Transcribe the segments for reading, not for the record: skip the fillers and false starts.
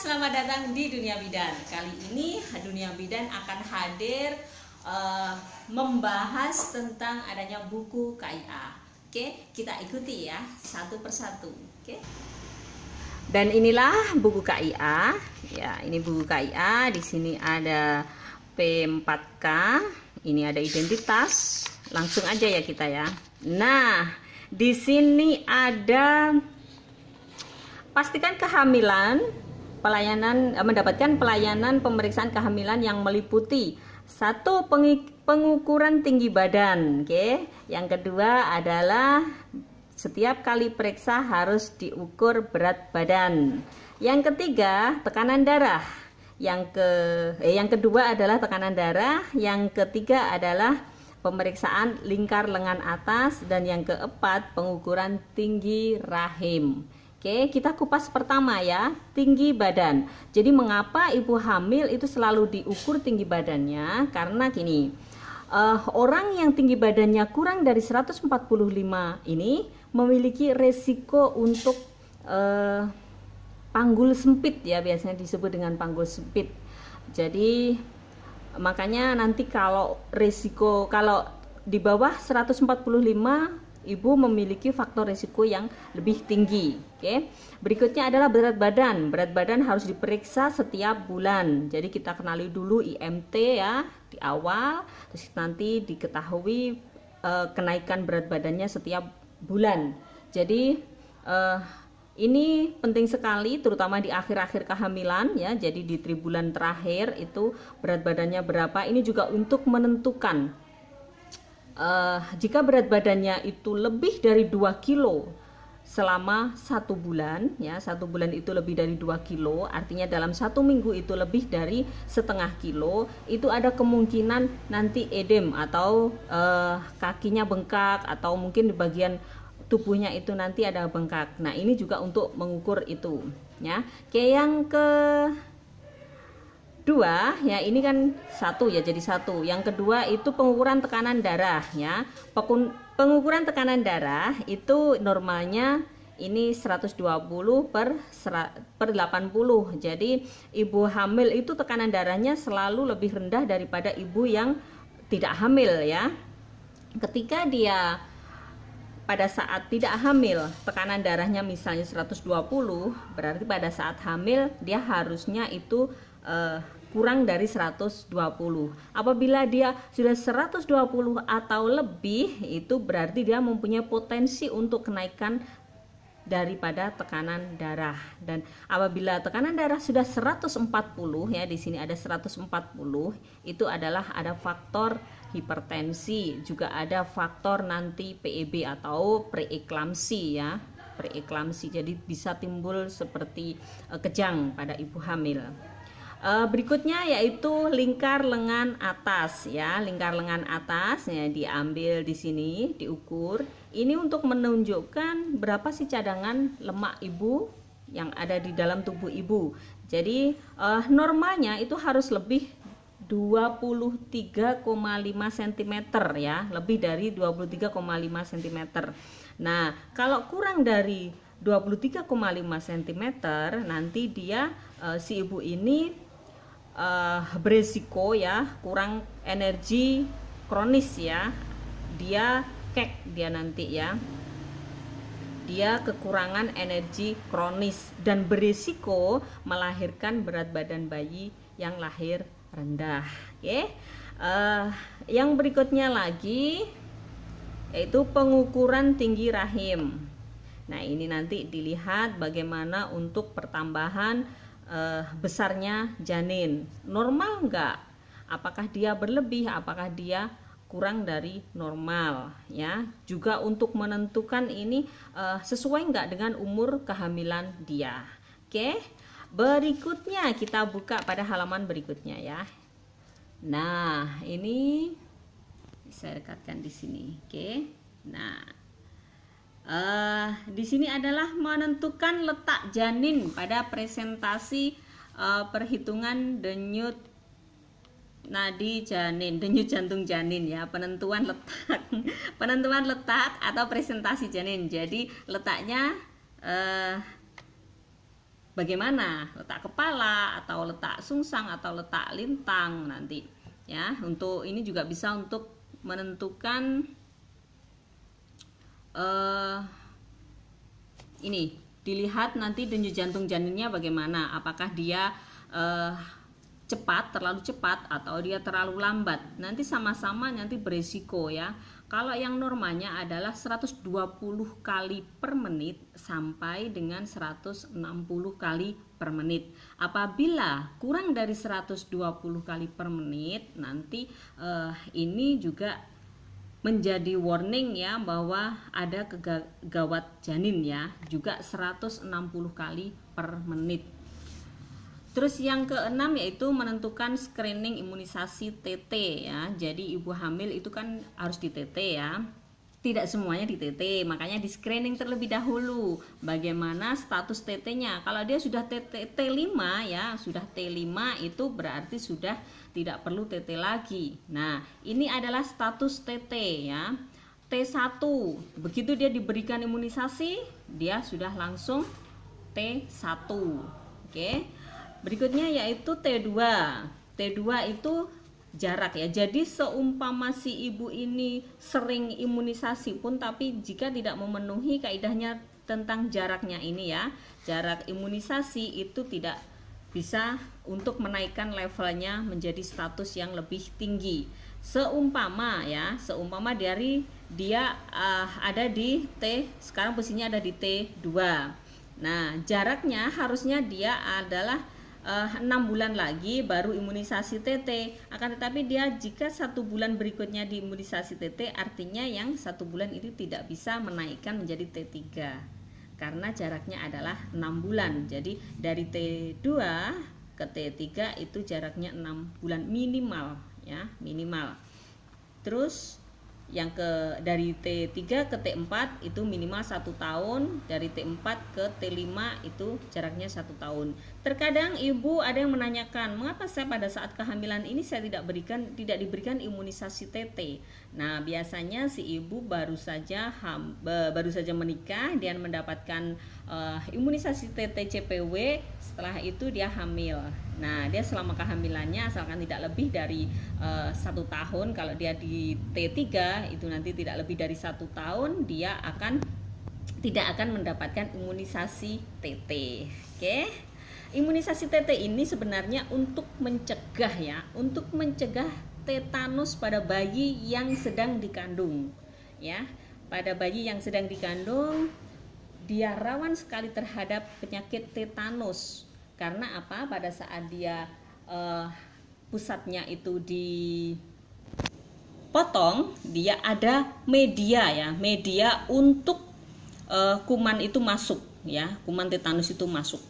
selamat datang di Dunia Bidan. Kali ini Dunia Bidan akan hadir membahas tentang adanya buku KIA. Oke, kita ikuti ya satu persatu. Oke. Dan inilah buku KIA. Ya, ini buku KIA. Di sini ada P4K. Ini ada identitas. Langsung aja ya kita ya. Nah, di sini ada pastikan kehamilan, mendapatkan pelayanan pemeriksaan kehamilan yang meliputi satu pengukuran tinggi badan, oke. Yang kedua adalah setiap kali periksa harus diukur berat badan. Yang ketiga tekanan darah. Yang kedua adalah tekanan darah. Yang ketiga adalah pemeriksaan lingkar lengan atas, dan yang keempat pengukuran tinggi rahim. Oke, kita kupas pertama ya, tinggi badan. Jadi mengapa ibu hamil itu selalu diukur tinggi badannya? Karena gini, orang yang tinggi badannya kurang dari 145 ini memiliki resiko untuk panggul sempit ya, biasanya disebut dengan panggul sempit. Jadi makanya nanti kalau di bawah 145 ibu memiliki faktor risiko yang lebih tinggi. Oke. Berikutnya adalah berat badan. Berat badan harus diperiksa setiap bulan. Jadi kita kenali dulu IMT ya di awal, terus nanti diketahui kenaikan berat badannya setiap bulan. Jadi ini penting sekali, terutama di akhir-akhir kehamilan ya. Jadi di tribulan terakhir itu berat badannya berapa. Ini juga untuk menentukan jika berat badannya itu lebih dari 2 kilo selama 1 bulan ya, 1 bulan itu lebih dari 2 kilo, artinya dalam 1 minggu itu lebih dari setengah kilo, itu ada kemungkinan nanti edem atau kakinya bengkak, atau mungkin di bagian tubuhnya itu nanti ada bengkak. Nah ini juga untuk mengukur itu ya. Oke, yang kedua ya, ini kan satu ya, jadi satu. Yang kedua itu pengukuran tekanan darah ya. Pengukuran tekanan darah itu normalnya ini 120 per 80. Jadi ibu hamil itu tekanan darahnya selalu lebih rendah daripada ibu yang tidak hamil ya. Ketika dia pada saat tidak hamil tekanan darahnya misalnya 120, berarti pada saat hamil dia harusnya itu kurang dari 120. Apabila dia sudah 120 atau lebih, itu berarti dia mempunyai potensi untuk kenaikan daripada tekanan darah. Dan apabila tekanan darah sudah 140 ya, di sini ada 140, itu adalah ada faktor hipertensi, juga ada faktor nanti PEB atau preeklamsi ya, preeklamsi. Jadi bisa timbul seperti kejang pada ibu hamil. Berikutnya yaitu lingkar lengan atas ya, lingkar lengan atas ya, diambil di sini, diukur. Ini untuk menunjukkan berapa sih cadangan lemak ibu yang ada di dalam tubuh ibu. Jadi normalnya itu harus lebih 23,5 cm ya, lebih dari 23,5 cm. Nah kalau kurang dari 23,5 cm nanti dia si ibu ini beresiko ya, kurang energi kronis ya, dia nanti ya, dia kekurangan energi kronis dan beresiko melahirkan berat badan bayi yang lahir rendah. Oke. Yang berikutnya lagi yaitu pengukuran tinggi rahim. Nah ini nanti dilihat bagaimana untuk pertambahan besarnya janin, normal enggak, apakah dia berlebih, apakah dia kurang dari normal ya. Juga untuk menentukan ini sesuai enggak dengan umur kehamilan dia. Oke, berikutnya kita buka pada halaman berikutnya ya. Nah ini saya dekatkan di sini. Oke, nah di sini adalah menentukan letak janin pada presentasi perhitungan denyut nadi janin, denyut jantung janin ya, penentuan letak atau presentasi janin. Jadi letaknya bagaimana, letak kepala atau letak sungsang atau letak lintang nanti ya. Untuk ini juga bisa untuk menentukan ini dilihat nanti denyut jantung janinnya bagaimana, apakah dia cepat, terlalu cepat atau dia terlalu lambat. Nanti sama-sama nanti beresiko ya. Kalau yang normalnya adalah 120 kali per menit sampai dengan 160 kali per menit. Apabila kurang dari 120 kali per menit, nanti ini juga menjadi warning ya, bahwa ada gawat janin ya, juga 160 kali per menit. Terus yang keenam yaitu menentukan screening imunisasi TT ya. Jadi ibu hamil itu kan harus di TT ya. Tidak semuanya di TT, makanya di screening terlebih dahulu bagaimana status TT-nya. Kalau dia sudah T5 ya, sudah T5 itu berarti sudah tidak perlu TT lagi. Nah, ini adalah status TT ya. T1, begitu dia diberikan imunisasi, dia sudah langsung T1. Oke. Berikutnya yaitu T2. T2 itu jarak ya. Jadi seumpama si ibu ini sering imunisasi pun, tapi jika tidak memenuhi kaidahnya tentang jaraknya ini ya, jarak imunisasi itu tidak bisa untuk menaikkan levelnya menjadi status yang lebih tinggi. Seumpama ya, seumpama dari dia ada di T, sekarang posisinya ada di T2. Nah, jaraknya harusnya dia adalah 6 bulan lagi baru imunisasi TT. Akan tetapi dia jika 1 bulan berikutnya di imunisasi TT, artinya yang 1 bulan itu tidak bisa menaikkan menjadi T3 karena jaraknya adalah 6 bulan. Jadi dari T2 ke T3 itu jaraknya 6 bulan minimal ya, minimal. Terus yang dari T3 ke T4 itu minimal 1 tahun, dari T4 ke T5 itu jaraknya 1 tahun. Terkadang ibu ada yang menanyakan, mengapa saya pada saat kehamilan ini saya tidak diberikan imunisasi TT. Nah, biasanya si ibu baru saja menikah dan mendapatkan imunisasi TT CPW, setelah itu dia hamil. Nah, dia selama kehamilannya asalkan tidak lebih dari 1 tahun, kalau dia di T3 itu nanti tidak lebih dari 1 tahun, dia tidak akan mendapatkan imunisasi TT. Oke. Imunisasi TT ini sebenarnya untuk mencegah ya, untuk mencegah tetanus pada bayi yang sedang dikandung. Ya, pada bayi yang sedang dikandung dia rawan sekali terhadap penyakit tetanus. Karena apa? Pada saat dia pusatnya itu dipotong, dia ada media ya, media untuk kuman itu masuk ya, kuman tetanus itu masuk.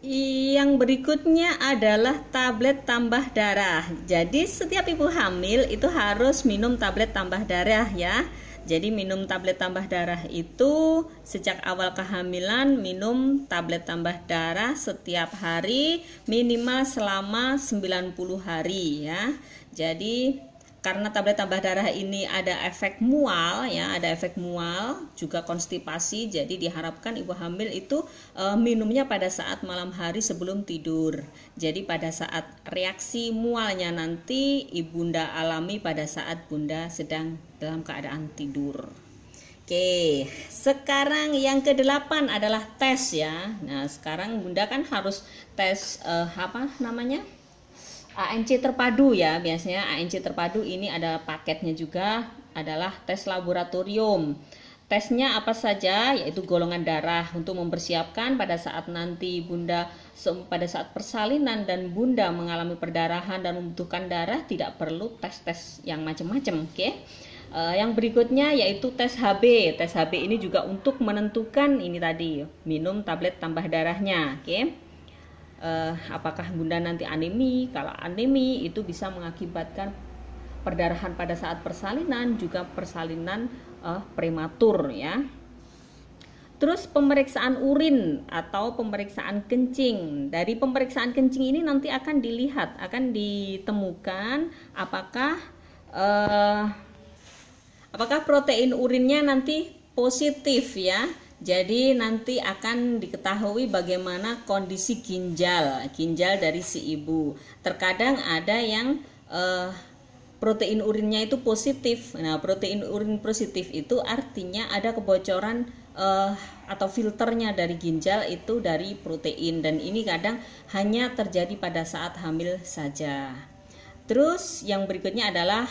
Yang berikutnya adalah tablet tambah darah. Jadi setiap ibu hamil itu harus minum tablet tambah darah ya. Jadi minum tablet tambah darah itu sejak awal kehamilan, minum tablet tambah darah setiap hari minimal selama 90 hari ya. Jadi karena tablet tambah darah ini ada efek mual ya, ada efek mual juga konstipasi, jadi diharapkan ibu hamil itu minumnya pada saat malam hari sebelum tidur. Jadi pada saat reaksi mualnya nanti ibunda alami pada saat bunda sedang dalam keadaan tidur. Oke, sekarang yang ke-8 adalah tes ya. Nah, sekarang bunda kan harus tes ANC terpadu ya. Biasanya ANC terpadu ini ada paketnya juga, adalah tes laboratorium. Tesnya apa saja? Yaitu golongan darah untuk mempersiapkan pada saat nanti bunda pada saat persalinan dan bunda mengalami perdarahan dan membutuhkan darah, tidak perlu tes-tes yang macam-macam. Oke. Yang berikutnya yaitu tes HB. Tes HB ini juga untuk menentukan ini tadi, minum tablet tambah darahnya. Oke. Apakah bunda nanti anemi? Kalau anemi itu bisa mengakibatkan perdarahan pada saat persalinan, juga persalinan prematur ya. Terus pemeriksaan urin atau pemeriksaan kencing. Dari pemeriksaan kencing ini nanti akan dilihat, akan ditemukan apakah protein urinnya nanti positif ya. Jadi nanti akan diketahui bagaimana kondisi ginjal dari si ibu. Terkadang ada yang protein urinnya itu positif. Nah, protein urin positif itu artinya ada kebocoran atau filternya dari ginjal itu dari protein, dan ini kadang hanya terjadi pada saat hamil saja. Terus yang berikutnya adalah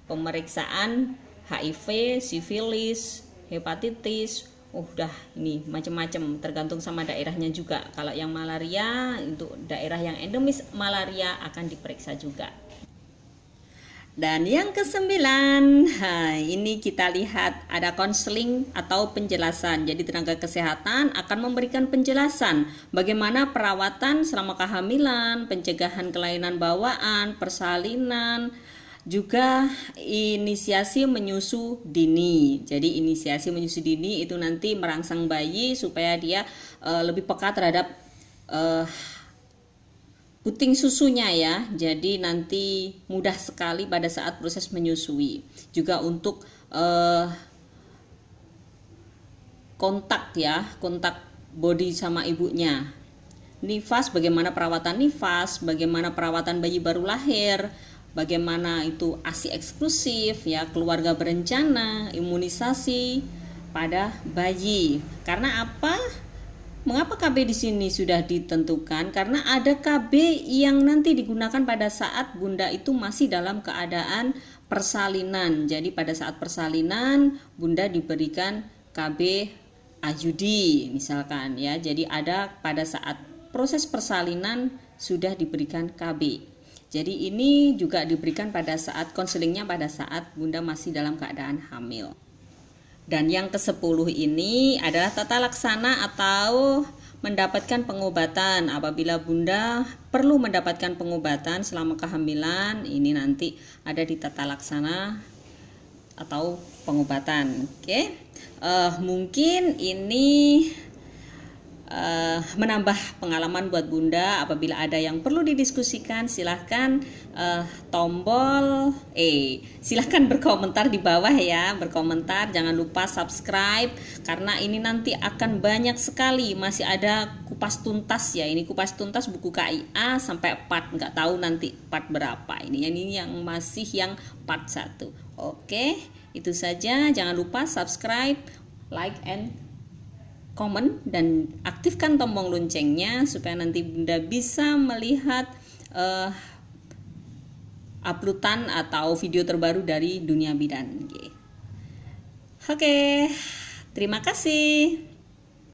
pemeriksaan HIV, sifilis, hepatitis. Udah ini macam-macam, tergantung sama daerahnya juga. Kalau yang malaria, untuk daerah yang endemis malaria akan diperiksa juga. Dan yang kesembilan, ini kita lihat ada konseling atau penjelasan. Jadi tenaga kesehatan akan memberikan penjelasan bagaimana perawatan selama kehamilan, pencegahan kelainan bawaan, persalinan, juga inisiasi menyusu dini. Jadi inisiasi menyusu dini itu nanti merangsang bayi supaya dia lebih peka terhadap puting susunya ya. Jadi nanti mudah sekali pada saat proses menyusui. Juga untuk kontak body sama ibunya. Nifas, bagaimana perawatan nifas, bagaimana perawatan bayi baru lahir, bagaimana itu ASI eksklusif ya, keluarga berencana, imunisasi pada bayi. Karena apa? Mengapa KB di sini sudah ditentukan? Karena ada KB yang nanti digunakan pada saat bunda itu masih dalam keadaan persalinan. Jadi pada saat persalinan bunda diberikan KB IUD misalkan ya. Jadi ada pada saat proses persalinan sudah diberikan KB. Jadi ini juga diberikan pada saat konselingnya pada saat bunda masih dalam keadaan hamil. Dan yang ke-10 ini adalah tata laksana atau mendapatkan pengobatan. Apabila bunda perlu mendapatkan pengobatan selama kehamilan, ini nanti ada di tata laksana atau pengobatan. Oke. Mungkin ini menambah pengalaman buat bunda. Apabila ada yang perlu didiskusikan, silahkan silahkan berkomentar di bawah ya, berkomentar. Jangan lupa subscribe karena ini nanti akan banyak sekali. Masih ada kupas tuntas ya, ini kupas tuntas buku KIA sampai part, nggak tahu nanti part berapa. Ini yang masih yang part 1. Oke, itu saja. Jangan lupa subscribe, like and komen, dan aktifkan tombol loncengnya supaya nanti bunda bisa melihat uploadan atau video terbaru dari dunia bidan. Oke, terima kasih.